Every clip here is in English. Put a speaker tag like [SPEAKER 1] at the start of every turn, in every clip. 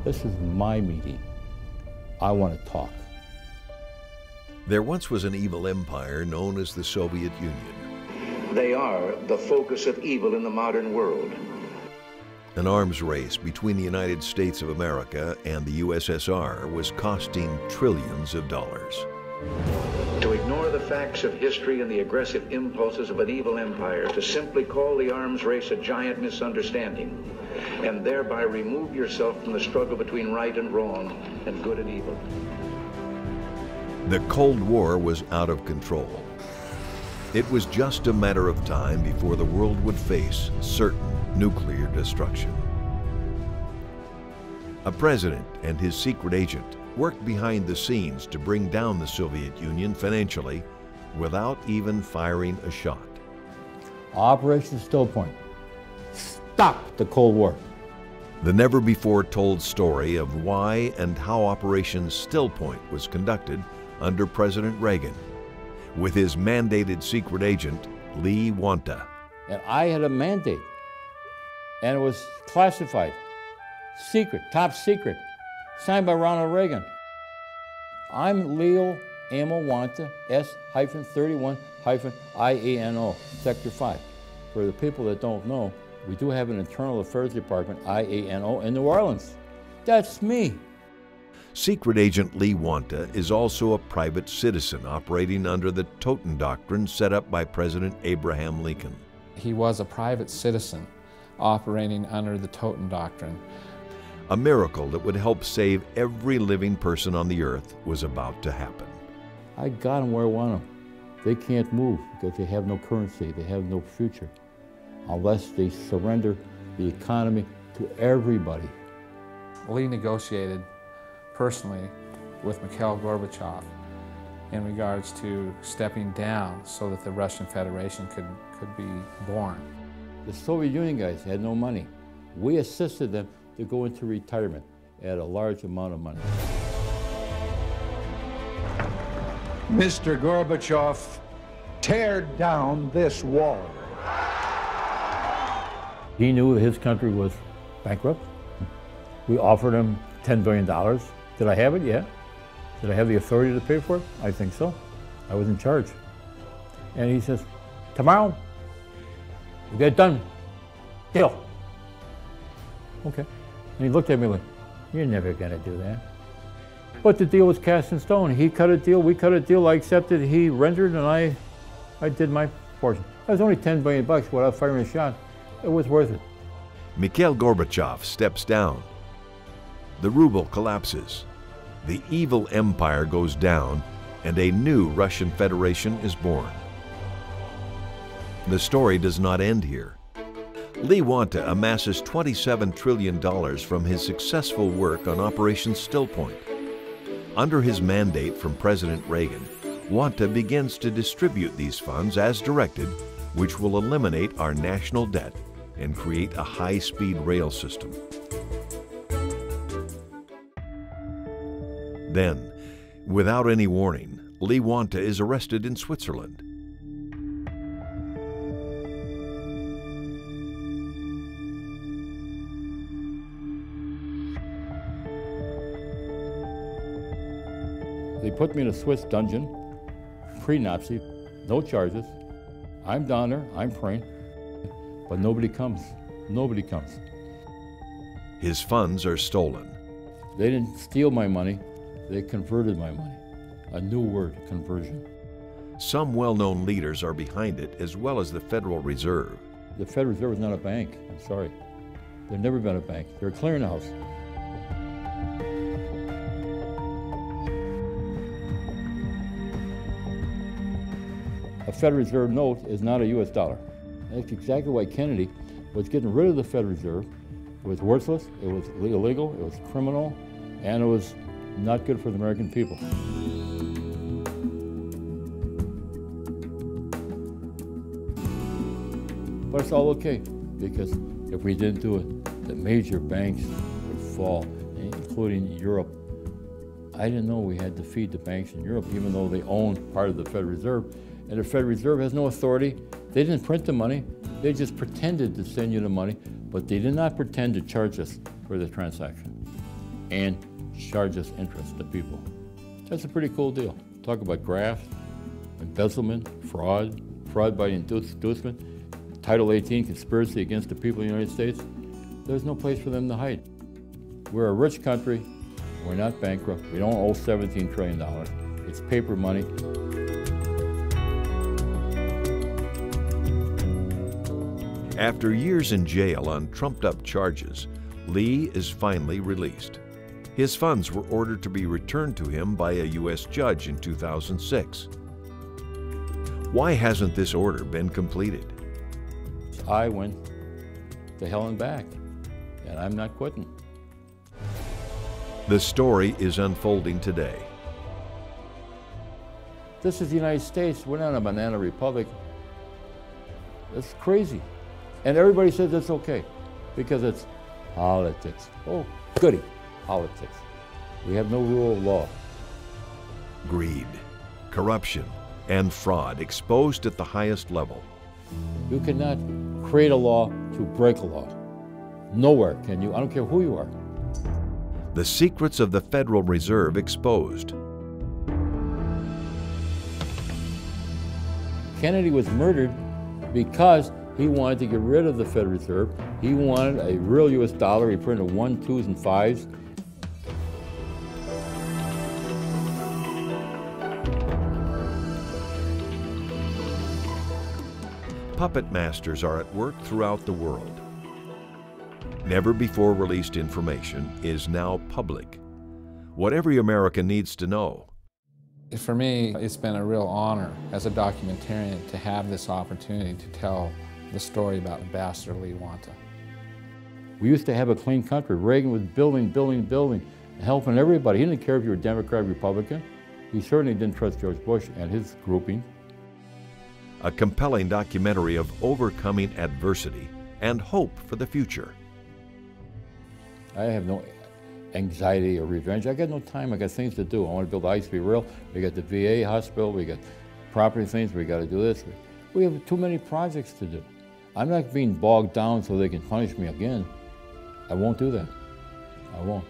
[SPEAKER 1] This is my meeting. I want to talk.
[SPEAKER 2] There once was an evil empire known as the Soviet Union.
[SPEAKER 3] They are the focus of evil in the modern world.
[SPEAKER 2] An arms race between the United States of America and the USSR was costing trillions of dollars.
[SPEAKER 3] To ignore the facts of history and the aggressive impulses of an evil empire, to simply call the arms race a giant misunderstanding, and thereby remove yourself from the struggle between right and wrong and good and evil.
[SPEAKER 2] The Cold War was out of control. It was just a matter of time before the world would face certain nuclear destruction. A president and his secret agent worked behind the scenes to bring down the Soviet Union financially without even firing a shot.
[SPEAKER 1] Operation Still Point. Stop the Cold War.
[SPEAKER 2] The never-before-told story of why and how Operation Still Point was conducted under President Reagan, with his mandated secret agent, WANTA.
[SPEAKER 1] And I had a mandate, and it was classified, secret, top secret, signed by Ronald Reagan. I'm Leo Amo WANTA, S-31-IANO, Sector 5. For the people that don't know, we do have an Internal Affairs Department, IANO, in New Orleans. That's me.
[SPEAKER 2] Secret Agent WANTA is also a private citizen operating under the Toten Doctrine set up by President Abraham Lincoln.
[SPEAKER 4] He was a private citizen operating under the Toten Doctrine.
[SPEAKER 2] A miracle that would help save every living person on the earth was about to happen.
[SPEAKER 1] I got them where I want them. They can't move because they have no currency, they have no future, unless they surrender the economy to everybody.
[SPEAKER 4] Lee negotiated personally with Mikhail Gorbachev in regards to stepping down so that the Russian Federation could be born.
[SPEAKER 1] The Soviet Union guys had no money. We assisted them to go into retirement at a large amount of money.
[SPEAKER 5] Mr. Gorbachev, tear down this wall.
[SPEAKER 1] He knew that his country was bankrupt. We offered him $10 billion. Did I have it? Yeah. Did I have the authority to pay for it? I think so. I was in charge. And he says, tomorrow, we get it done. Deal. Okay. And he looked at me like, you're never going to do that. But the deal was cast in stone. He cut a deal, we cut a deal, I accepted, he rendered, and I did my portion. That was only $10 billion without firing a shot. It was worth it.
[SPEAKER 2] Mikhail Gorbachev steps down. The ruble collapses. The evil empire goes down, and a new Russian Federation is born. The story does not end here. WANTA amasses $27 trillion from his successful work on Operation Still Point. Under his mandate from President Reagan, WANTA begins to distribute these funds as directed, which will eliminate our national debt and create a high-speed rail system. Then, without any warning, WANTA is arrested in Switzerland.
[SPEAKER 1] They put me in a Swiss dungeon, pre-Nazi, no charges. I'm down there, I'm praying, but nobody comes. Nobody comes.
[SPEAKER 2] His funds are stolen.
[SPEAKER 1] They didn't steal my money, they converted my money. A new word, conversion.
[SPEAKER 2] Some well-known leaders are behind it, as well as the Federal Reserve.
[SPEAKER 1] The Federal Reserve is not a bank, I'm sorry. They've never been a bank, they're a clearinghouse. A Federal Reserve note is not a US dollar. That's exactly why Kennedy was getting rid of the Federal Reserve. It was worthless, it was illegal, it was criminal, and it was not good for the American people. But it's all okay, because if we didn't do it, the major banks would fall, including Europe. I didn't know we had to feed the banks in Europe, even though they own part of the Federal Reserve. And the Federal Reserve has no authority. They didn't print the money. They just pretended to send you the money, but they did not pretend to charge us for the transaction. and charge us interest to people. That's a pretty cool deal. Talk about graft, embezzlement, fraud by inducement, Title 18, conspiracy against the people of the United States. There's no place for them to hide. We're a rich country. We're not bankrupt. We don't owe $17 trillion. It's paper money.
[SPEAKER 2] After years in jail on trumped-up charges, Lee is finally released. His funds were ordered to be returned to him by a U.S. judge in 2006. Why hasn't this order been completed?
[SPEAKER 1] I went to hell and back, and I'm not quitting.
[SPEAKER 2] The story is unfolding today.
[SPEAKER 1] This is the United States. We're not a banana republic. That's crazy. And everybody says it's okay because it's politics. Oh, goody, politics. We have no rule of law.
[SPEAKER 2] Greed, corruption, and fraud exposed at the highest level.
[SPEAKER 1] You cannot create a law to break a law. Nowhere can you. I don't care who you are.
[SPEAKER 2] The secrets of the Federal Reserve exposed.
[SPEAKER 1] Kennedy was murdered because he wanted to get rid of the Federal Reserve. He wanted a real U.S. dollar. He printed 1s, 2s, and 5s.
[SPEAKER 2] Puppet masters are at work throughout the world. Never before released information is now public. What every American needs to know.
[SPEAKER 4] For me, it's been a real honor as a documentarian to have this opportunity to tell the story about Ambassador Lee WANTA.
[SPEAKER 1] We used to have a clean country. Reagan was building, helping everybody. He didn't care if you were Democrat or Republican. He certainly didn't trust George Bush and his grouping.
[SPEAKER 2] A compelling documentary of overcoming adversity and hope for the future.
[SPEAKER 1] I have no anxiety or revenge. I got no time. I got things to do. I want to build ICE be real. We got the VA hospital. We got property things. We got to do this. We have too many projects to do. I'm not being bogged down so they can punish me again. I won't do that. I won't.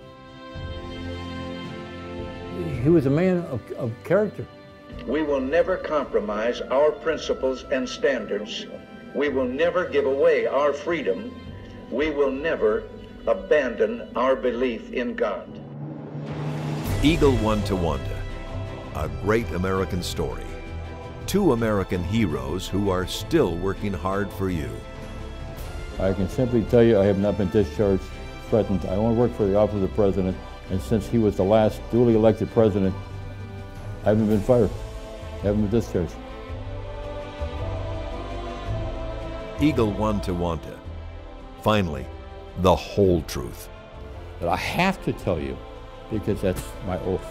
[SPEAKER 1] He was a man of character.
[SPEAKER 3] We will never compromise our principles and standards. We will never give away our freedom. We will never abandon our belief in God.
[SPEAKER 2] Eagle WANTA, a great American story. Two American heroes who are still working hard for you.
[SPEAKER 1] I can simply tell you I have not been discharged, threatened. I only work for the office of the president, and since he was the last duly elected president, I haven't been fired. I haven't been discharged.
[SPEAKER 2] Eagle WANTA. Finally, the whole truth.
[SPEAKER 1] But I have to tell you because that's my oath.